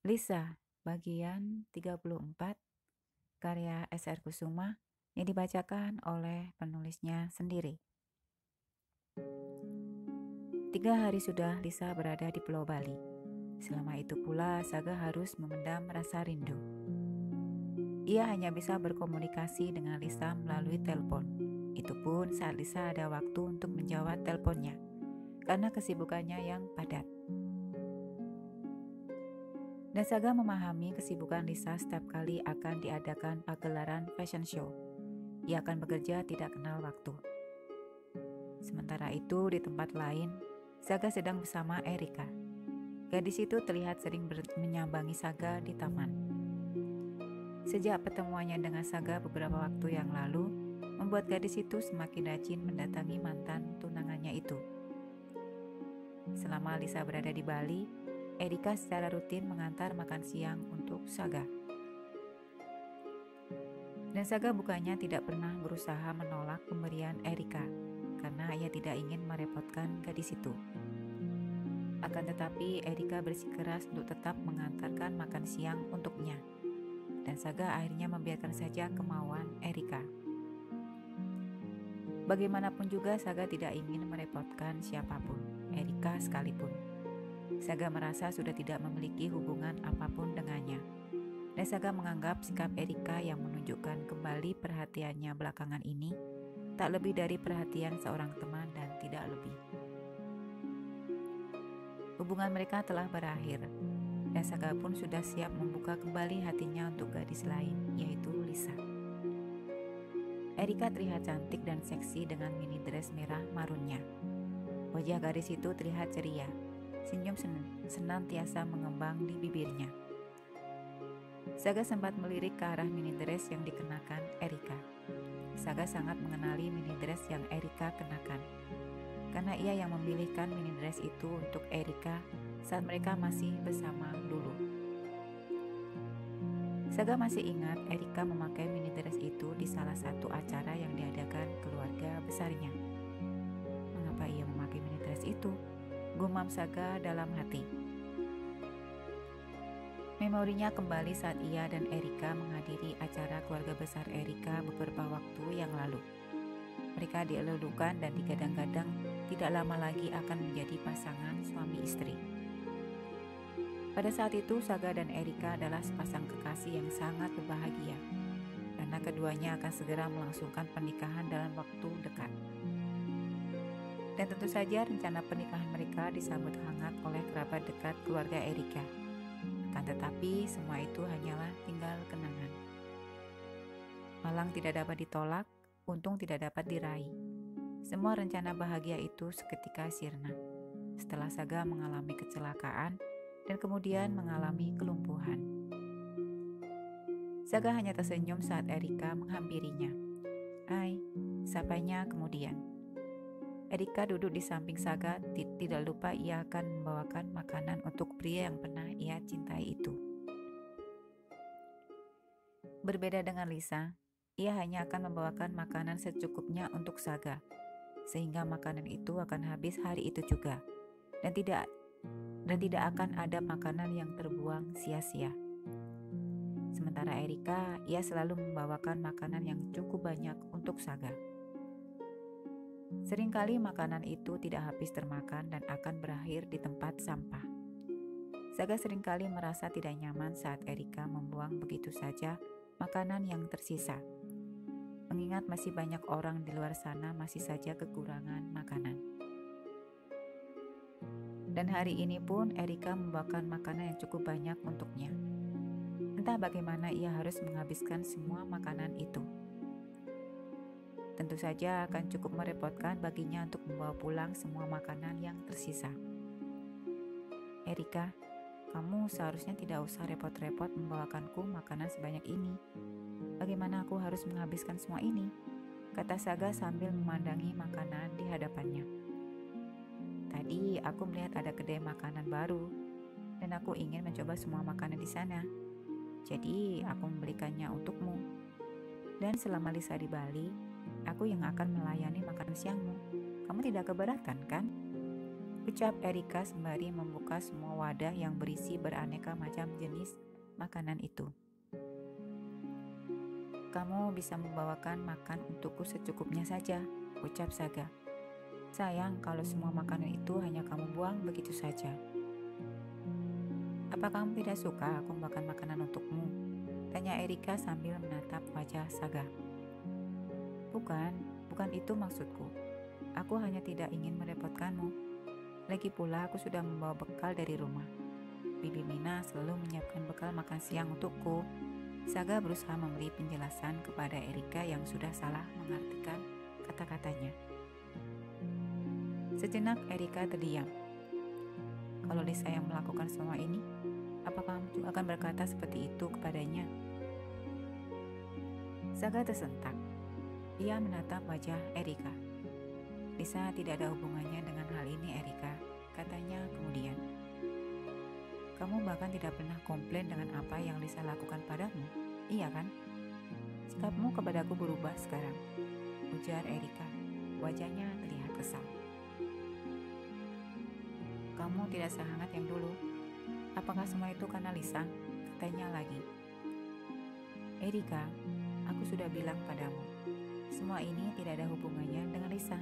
Lisa, bagian 34, karya S.R. Kusuma yang dibacakan oleh penulisnya sendiri. 3 hari sudah Lisa berada di Pulau Bali. Selama itu pula Saga harus memendam rasa rindu. Ia hanya bisa berkomunikasi dengan Lisa melalui telepon. Itu pun saat Lisa ada waktu untuk menjawab teleponnya, karena kesibukannya yang padat. Dan Saga memahami kesibukan Lisa setiap kali akan diadakan pagelaran fashion show. Ia akan bekerja tidak kenal waktu. Sementara itu di tempat lain, Saga sedang bersama Erika. Gadis itu terlihat sering menyambangi Saga di taman. Sejak pertemuannya dengan Saga beberapa waktu yang lalu, membuat gadis itu semakin rajin mendatangi mantan tunangannya itu. Selama Lisa berada di Bali, Erika secara rutin mengantar makan siang untuk Saga. Dan Saga bukannya tidak pernah berusaha menolak pemberian Erika, karena ia tidak ingin merepotkan gadis itu. Akan tetapi Erika bersikeras untuk tetap mengantarkan makan siang untuknya. Dan Saga akhirnya membiarkan saja kemauan Erika. Bagaimanapun juga Saga tidak ingin merepotkan siapapun, Erika sekalipun. Saga merasa sudah tidak memiliki hubungan apapun dengannya. Dan Saga menganggap sikap Erika yang menunjukkan kembali perhatiannya belakangan ini tak lebih dari perhatian seorang teman dan tidak lebih. Hubungan mereka telah berakhir, dan Saga pun sudah siap membuka kembali hatinya untuk gadis lain, yaitu Lisa. Erika terlihat cantik dan seksi dengan mini dress merah marunnya. Wajah gadis itu terlihat ceria, senyum senantiasa mengembang di bibirnya. Saga sempat melirik ke arah mini dress yang dikenakan Erika. Saga sangat mengenali mini dress yang Erika kenakan, karena ia yang memilihkan mini dress itu untuk Erika saat mereka masih bersama dulu. Saga masih ingat Erika memakai mini dress itu di salah satu acara yang diadakan keluarga besarnya. Mengapa ia memakai mini dress itu? Gumam Saga dalam hati. Memorinya kembali saat ia dan Erika menghadiri acara keluarga besar Erika beberapa waktu yang lalu. Mereka dielulukan dan digadang-gadang tidak lama lagi akan menjadi pasangan suami istri. Pada saat itu Saga dan Erika adalah sepasang kekasih yang sangat berbahagia, karena keduanya akan segera melangsungkan pernikahan dalam waktu dekat. Dan tentu saja rencana pernikahan mereka disambut hangat oleh kerabat dekat keluarga Erika. Akan tetapi semua itu hanyalah tinggal kenangan. Malang tidak dapat ditolak, untung tidak dapat diraih. Semua rencana bahagia itu seketika sirna setelah Saga mengalami kecelakaan dan kemudian mengalami kelumpuhan. Saga hanya tersenyum saat Erika menghampirinya. "Hai," sapanya kemudian. Erika duduk di samping Saga, tidak lupa ia akan membawakan makanan untuk pria yang pernah ia cintai itu. Berbeda dengan Lisa, ia hanya akan membawakan makanan secukupnya untuk Saga, sehingga makanan itu akan habis hari itu juga, dan tidak akan ada makanan yang terbuang sia-sia. Sementara Erika, ia selalu membawakan makanan yang cukup banyak untuk Saga. Seringkali makanan itu tidak habis termakan dan akan berakhir di tempat sampah. Saga seringkali merasa tidak nyaman saat Erika membuang begitu saja makanan yang tersisa. Mengingat masih banyak orang di luar sana masih saja kekurangan makanan. Dan hari ini pun Erika membawakan makanan yang cukup banyak untuknya. Entah bagaimana ia harus menghabiskan semua makanan itu. Tentu saja akan cukup merepotkan baginya untuk membawa pulang semua makanan yang tersisa. "Erika, kamu seharusnya tidak usah repot-repot membawakanku makanan sebanyak ini. Bagaimana aku harus menghabiskan semua ini?" kata Saga sambil memandangi makanan di hadapannya. "Tadi aku melihat ada kedai makanan baru, dan aku ingin mencoba semua makanan di sana. Jadi aku membelikannya untukmu. Dan selama Lisa di Bali, aku yang akan melayani makan siangmu. Kamu tidak keberatan kan?" ucap Erika sembari membuka semua wadah yang berisi beraneka macam jenis makanan itu. Kamu bisa membawakan makan untukku secukupnya saja, ucap Saga. Sayang kalau semua makanan itu hanya kamu buang begitu saja. Apa kamu tidak suka aku membawakan makanan untukmu? Tanya Erika sambil menatap wajah Saga. Bukan itu maksudku. Aku hanya tidak ingin merepotkanmu. Lagi pula aku sudah membawa bekal dari rumah. Bibi Mina selalu menyiapkan bekal makan siang untukku. Saga berusaha memberi penjelasan kepada Erika yang sudah salah mengartikan kata-katanya. Sejenak Erika terdiam. Kalau Lisa yang melakukan semua ini, apakah kamu juga akan berkata seperti itu kepadanya? Saga tersentak. Ia menatap wajah Erika. Lisa tidak ada hubungannya dengan hal ini, Erika, katanya kemudian. Kamu bahkan tidak pernah komplain dengan apa yang Lisa lakukan padamu, iya kan? Sikapmu kepadaku berubah sekarang, ujar Erika. Wajahnya terlihat kesal. Kamu tidak sehangat yang dulu. Apakah semua itu karena Lisa? Katanya lagi. Erika, aku sudah bilang padamu, semua ini tidak ada hubungannya dengan Lisa.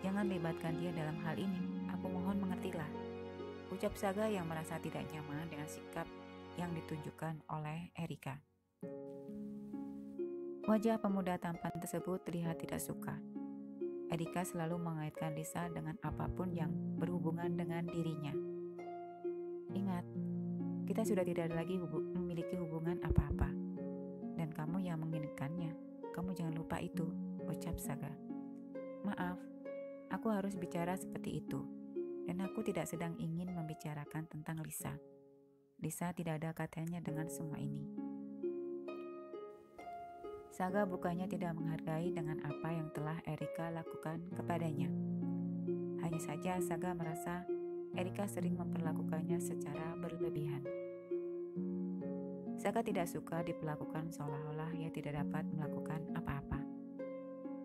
Jangan libatkan dia dalam hal ini. Aku mohon mengertilah. Ucap Saga yang merasa tidak nyaman dengan sikap yang ditunjukkan oleh Erika. Wajah pemuda tampan tersebut terlihat tidak suka. Erika selalu mengaitkan Lisa dengan apapun yang berhubungan dengan dirinya. Ingat, kita sudah tidak lagi memiliki hubungan apa-apa. Dan kamu yang menginginkannya. Kamu jangan lupa itu, ucap Saga. Maaf, aku harus bicara seperti itu. Dan aku tidak sedang ingin membicarakan tentang Lisa. Lisa tidak ada katanya dengan semua ini. Saga bukannya tidak menghargai dengan apa yang telah Erika lakukan kepadanya. Hanya saja Saga merasa Erika sering memperlakukannya secara berlebihan. Saga tidak suka diperlakukan seolah-olah ia tidak dapat melakukan apa-apa.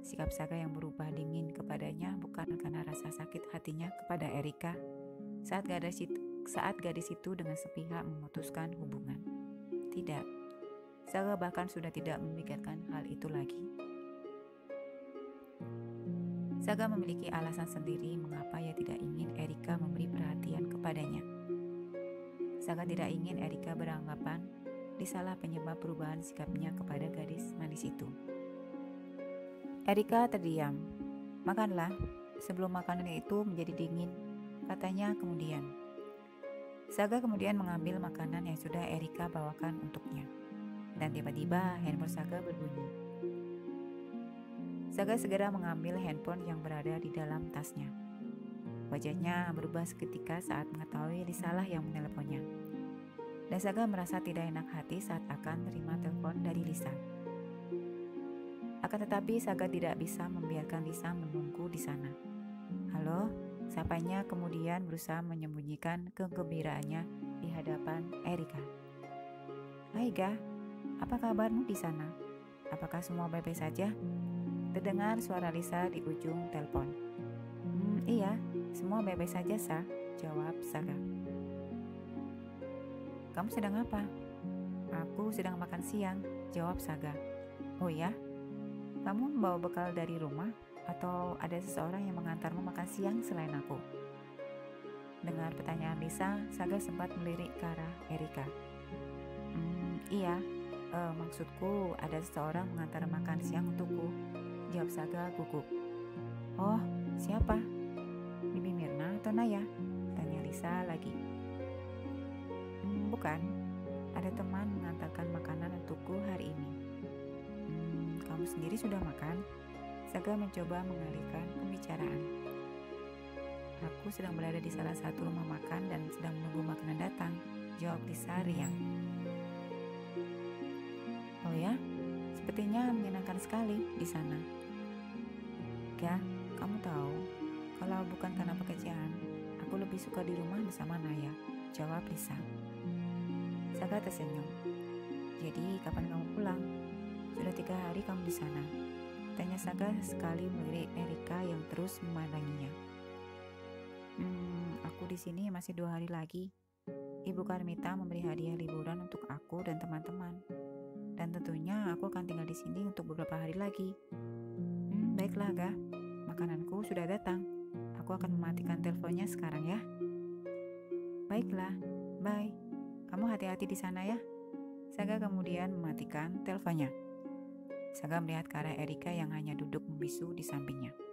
Sikap Saga yang berubah dingin kepadanya bukan karena rasa sakit hatinya kepada Erika saat gadis itu dengan sepihak memutuskan hubungan. Tidak, Saga bahkan sudah tidak memikirkan hal itu lagi. Saga memiliki alasan sendiri mengapa ia tidak ingin Erika memberi perhatian kepadanya. Saga tidak ingin Erika beranggapan Lisalah penyebab perubahan sikapnya kepada gadis manis itu. Erika terdiam. Makanlah sebelum makanan itu menjadi dingin, katanya kemudian. Saga kemudian mengambil makanan yang sudah Erika bawakan untuknya. Dan tiba-tiba handphone Saga berbunyi. Saga segera mengambil handphone yang berada di dalam tasnya. Wajahnya berubah seketika saat mengetahui Lisalah yang meneleponnya. Dan Saga merasa tidak enak hati saat akan menerima telepon dari Lisa. Akan tetapi Saga tidak bisa membiarkan Lisa menunggu di sana. Halo, sapanya kemudian berusaha menyembunyikan kegembiraannya di hadapan Erika. Hai Ga, apa kabarmu di sana? Apakah semua baik-baik saja? Terdengar suara Lisa di ujung telepon. Iya, semua baik-baik saja, Sa, jawab Saga. Kamu sedang apa? Aku sedang makan siang, jawab Saga. Oh ya? Kamu membawa bekal dari rumah? Atau ada seseorang yang mengantarmu makan siang selain aku? Dengar pertanyaan Lisa, Saga sempat melirik ke arah Erika. Iya, maksudku ada seseorang mengantar makan siang untukku, jawab Saga gugup. Oh, siapa? Bibi Mirna atau Naya? Tanya Lisa lagi. Bukan, ada teman mengantarkan makanan untukku hari ini. Kamu sendiri sudah makan? Saga mencoba mengalihkan pembicaraan. Aku sedang berada di salah satu rumah makan dan sedang menunggu makanan datang, jawab Lisa riang. Oh ya, sepertinya menyenangkan sekali di sana. Ya, kamu tahu, kalau bukan karena pekerjaan, aku lebih suka di rumah bersama Naya, jawab Lisa. Saga tersenyum. Jadi kapan kamu pulang? Sudah 3 hari kamu di sana. Tanya Saga sekali melirik Erika yang terus memandanginya. di sini masih 2 hari lagi. Ibu Karmita memberi hadiah liburan untuk aku dan teman-teman. Dan tentunya aku akan tinggal di sini untuk beberapa hari lagi. Baiklah, Aga. Makananku sudah datang. Aku akan mematikan teleponnya sekarang ya. Baiklah, bye. Kamu hati-hati di sana ya. Saga kemudian mematikan teleponnya. Saga melihat ke arah Erika yang hanya duduk membisu di sampingnya.